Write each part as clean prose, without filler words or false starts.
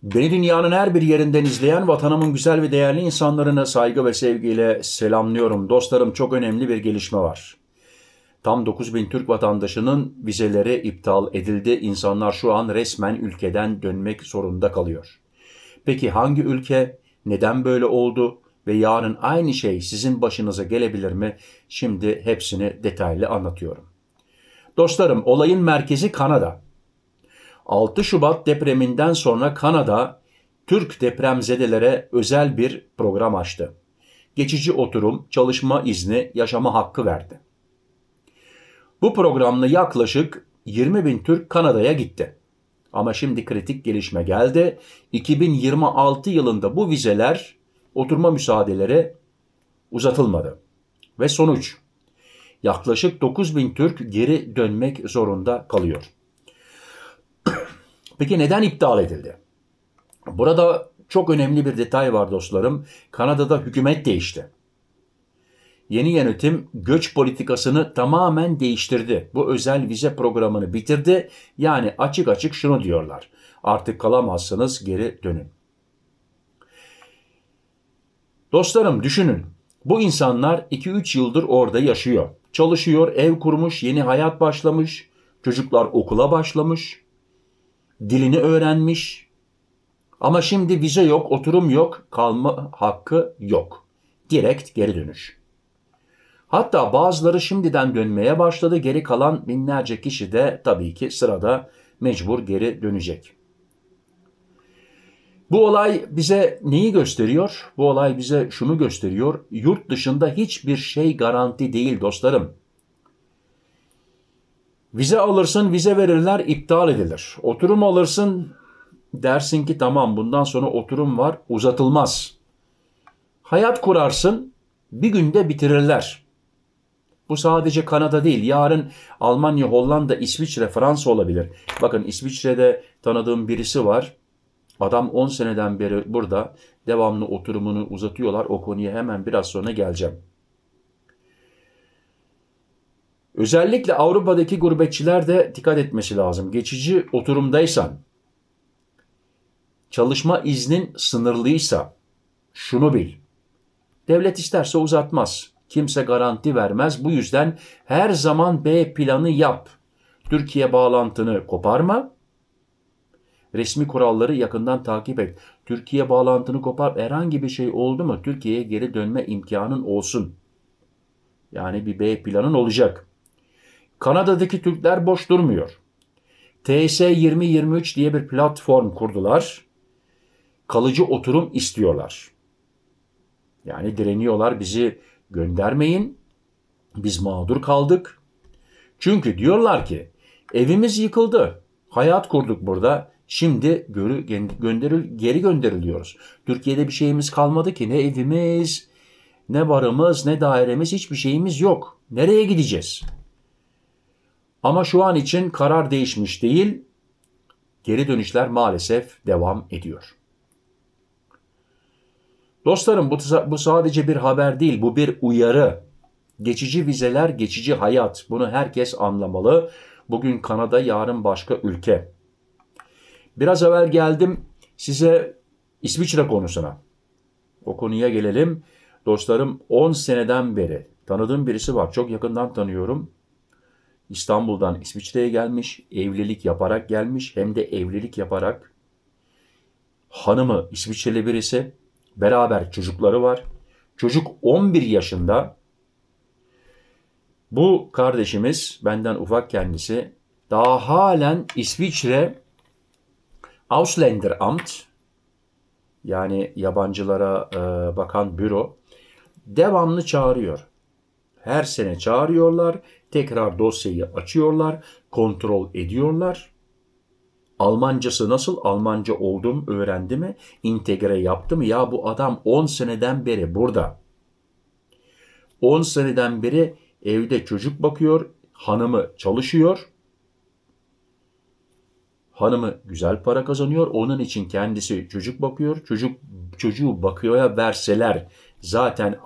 Beni dünyanın her bir yerinden izleyen vatanımın güzel ve değerli insanlarını saygı ve sevgiyle selamlıyorum. Dostlarım, çok önemli bir gelişme var. Tam 9.000 Türk vatandaşının vizeleri iptal edildi. İnsanlar şu an resmen ülkeden dönmek zorunda kalıyor. Peki hangi ülke, neden böyle oldu ve yarın aynı şey sizin başınıza gelebilir mi? Şimdi hepsini detaylı anlatıyorum. Dostlarım, olayın merkezi Kanada. 6 Şubat depreminden sonra Kanada, Türk depremzedelere özel bir program açtı. Geçici oturum, çalışma izni, yaşama hakkı verdi. Bu programla yaklaşık 20 bin Türk Kanada'ya gitti. Ama şimdi kritik gelişme geldi. 2026 yılında bu vizeler, oturma müsaadeleri uzatılmadı. Ve sonuç, yaklaşık 9 bin Türk geri dönmek zorunda kalıyor. Peki neden iptal edildi? Burada çok önemli bir detay var dostlarım. Kanada'da hükümet değişti. Yeni yönetim göç politikasını tamamen değiştirdi. Bu özel vize programını bitirdi. Yani açık açık şunu diyorlar: artık kalamazsınız, geri dönün. Dostlarım, düşünün. Bu insanlar 2-3 yıldır orada yaşıyor. Çalışıyor, ev kurmuş, yeni hayat başlamış. Çocuklar okula başlamış. Dilini öğrenmiş. Ama şimdi vize yok, oturum yok, kalma hakkı yok. Direkt geri dönüş. Hatta bazıları şimdiden dönmeye başladı. Geri kalan binlerce kişi de tabii ki sırada mecbur geri dönecek. Bu olay bize neyi gösteriyor? Bu olay bize şunu gösteriyor: yurt dışında hiçbir şey garanti değil dostlarım. Vize alırsın, vize verirler, iptal edilir. Oturum alırsın, dersin ki tamam, bundan sonra oturum var, uzatılmaz. Hayat kurarsın, bir günde bitirirler. Bu sadece Kanada değil. Yarın Almanya, Hollanda, İsviçre, Fransa olabilir. Bakın, İsviçre'de tanıdığım birisi var. Adam 10 seneden beri burada, devamlı oturumunu uzatıyorlar. O konuya hemen biraz sonra geleceğim. Özellikle Avrupa'daki gurbetçiler de dikkat etmesi lazım. Geçici oturumdaysan, çalışma iznin sınırlıysa şunu bil: devlet isterse uzatmaz. Kimse garanti vermez. Bu yüzden her zaman B planı yap. Türkiye bağlantını koparma. Resmi kuralları yakından takip et. Türkiye bağlantını kopar. Herhangi bir şey oldu mu Türkiye'ye geri dönme imkanın olsun. Yani bir B planın olacak. Kanada'daki Türkler boş durmuyor. TS 2023 diye bir platform kurdular. Kalıcı oturum istiyorlar. Yani direniyorlar, bizi göndermeyin. Biz mağdur kaldık. Çünkü diyorlar ki evimiz yıkıldı. Hayat kurduk burada. Şimdi geri gönderiliyoruz. Türkiye'de bir şeyimiz kalmadı ki. Ne evimiz, ne barımız, ne dairemiz, hiçbir şeyimiz yok. Nereye gideceğiz? Ama şu an için karar değişmiş değil. Geri dönüşler maalesef devam ediyor. Dostlarım, bu sadece bir haber değil, bu bir uyarı. Geçici vizeler, geçici hayat. Bunu herkes anlamalı. Bugün Kanada, yarın başka ülke. Biraz evvel geldim size İsviçre konusuna. O konuya gelelim. Dostlarım, 10 seneden beri tanıdığım birisi var. Çok yakından tanıyorum. İstanbul'dan İsviçre'ye gelmiş, evlilik yaparak gelmiş. Hem de evlilik yaparak. Hanımı İsviçreli birisi. Beraber çocukları var. Çocuk 11 yaşında. Bu kardeşimiz, benden ufak kendisi, daha halen İsviçre Ausländeramt, yani yabancılara bakan büro, devamlı çağırıyor. Her sene çağırıyorlar, tekrar dosyayı açıyorlar, kontrol ediyorlar. Almancası nasıl? Almanca oldum, öğrendi mi? İntegre yaptı mı? Ya bu adam 10 seneden beri burada. 10 seneden beri evde çocuk bakıyor, hanımı çalışıyor. Hanımı güzel para kazanıyor. Onun için kendisi çocuk bakıyor. Çocuğu bakıyorya verseler zaten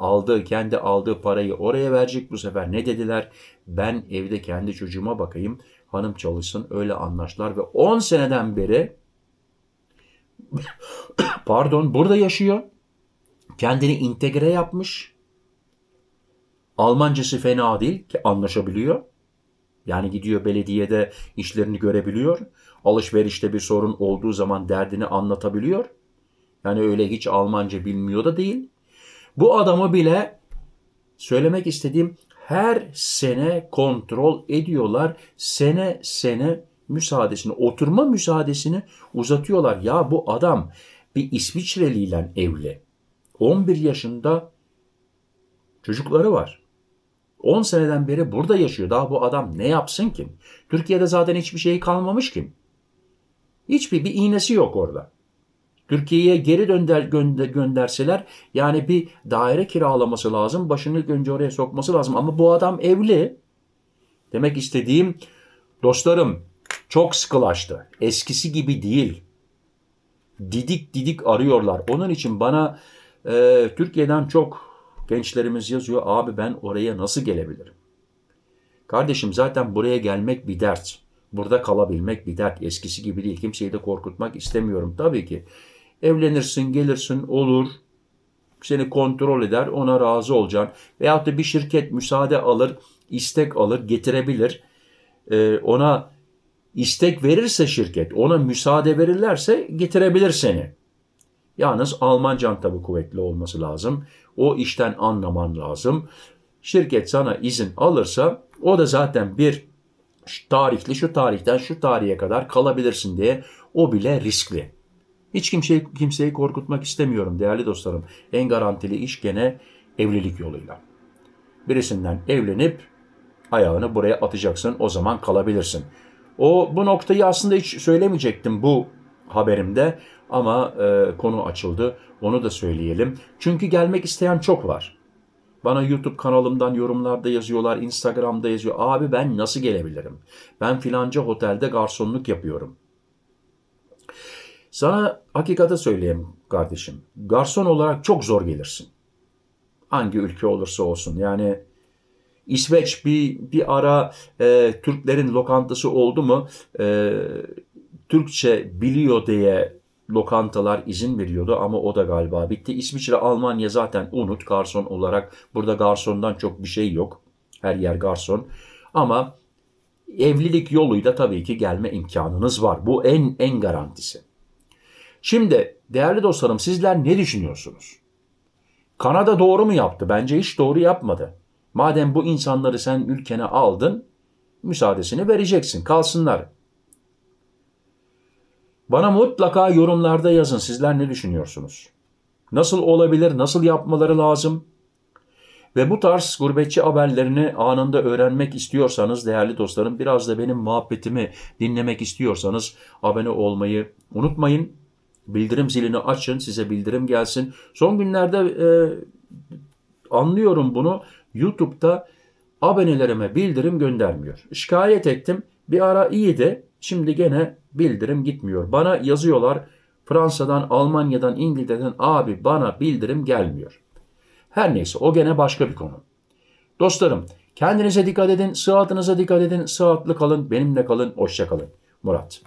kendi aldığı parayı oraya verecek. Bu sefer ne dediler? Ben evde kendi çocuğuma bakayım, hanım çalışsın, öyle anlaştılar ve 10 seneden beri Pardon, burada yaşıyor. Kendini entegre yapmış. Almancası fena değil ki anlaşabiliyor. Yani gidiyor belediyede işlerini görebiliyor. Alışverişte bir sorun olduğu zaman derdini anlatabiliyor. Yani öyle hiç Almanca bilmiyor da değil. Bu adamı bile söylemek istediğim her sene kontrol ediyorlar. Sene sene müsaadesini, oturma müsaadesini uzatıyorlar. Ya bu adam bir İsviçreliyle evli. 11 yaşında çocukları var. 10 seneden beri burada yaşıyor. Daha bu adam ne yapsın ki? Türkiye'de zaten hiçbir şey kalmamış ki. Hiçbir bir iğnesi yok orada. Türkiye'ye geri gönderseler yani bir daire kiralaması lazım. Başını önce oraya sokması lazım. Ama bu adam evli. Demek istediğim dostlarım çok sıkılaştı. Eskisi gibi değil. Didik didik arıyorlar. Onun için bana Türkiye'den çok gençlerimiz yazıyor. Abi ben oraya nasıl gelebilirim? Kardeşim zaten buraya gelmek bir dert. Burada kalabilmek bir dert. Eskisi gibi değil. Kimseyi de korkutmak istemiyorum. Tabii ki evlenirsin, gelirsin, olur. Seni kontrol eder, ona razı olacaksın. Veyahut da bir şirket müsaade alır, istek alır, getirebilir. Ona istek verirse şirket, ona müsaade verirlerse getirebilir seni. Yalnız Almancan tabii kuvvetli olması lazım. O işten anlaman lazım. Şirket sana izin alırsa o da zaten bir tarihli şu tarihten şu tarihe kadar kalabilirsin diye o bile riskli. Hiç kimseyi korkutmak istemiyorum değerli dostlarım. En garantili iş gene evlilik yoluyla. Birisinden evlenip ayağını buraya atacaksın, o zaman kalabilirsin. Bu noktayı aslında hiç söylemeyecektim bu haberimde ama konu açıldı. Onu da söyleyelim. Çünkü gelmek isteyen çok var. Bana YouTube kanalımdan yorumlarda yazıyorlar, Instagram'da yazıyor. Abi ben nasıl gelebilirim? Ben filanca otelde garsonluk yapıyorum. Sana hakikati söyleyeyim kardeşim. Garson olarak çok zor gelirsin. Hangi ülke olursa olsun. Yani İsveç bir ara Türklerin lokantası oldu mu Türkçe biliyor diye lokantalar izin veriyordu ama o da galiba bitti. İsviçre, Almanya zaten unut garson olarak. Burada garsondan çok bir şey yok. Her yer garson. Ama evlilik yoluyla tabii ki gelme imkanınız var. Bu en garantisi. Şimdi değerli dostlarım sizler ne düşünüyorsunuz? Kanada doğru mu yaptı? Bence hiç doğru yapmadı. Madem bu insanları sen ülkene aldın, müsaadesini vereceksin. Kalsınlar. Bana mutlaka yorumlarda yazın. Sizler ne düşünüyorsunuz? Nasıl olabilir? Nasıl yapmaları lazım? Ve bu tarz gurbetçi haberlerini anında öğrenmek istiyorsanız değerli dostlarım biraz da benim muhabbetimi dinlemek istiyorsanız abone olmayı unutmayın. Bildirim zilini açın, size bildirim gelsin. Son günlerde anlıyorum bunu. YouTube'da abonelerime bildirim göndermiyor. Şikayet ettim. Bir ara iyiydi. Şimdi gene bildirim gitmiyor. Bana yazıyorlar Fransa'dan, Almanya'dan, İngiltere'den abi bana bildirim gelmiyor. Her neyse o gene başka bir konu. Dostlarım kendinize dikkat edin, sıhhatinize dikkat edin, sıhhatli kalın, benimle kalın, hoşça kalın. Murat.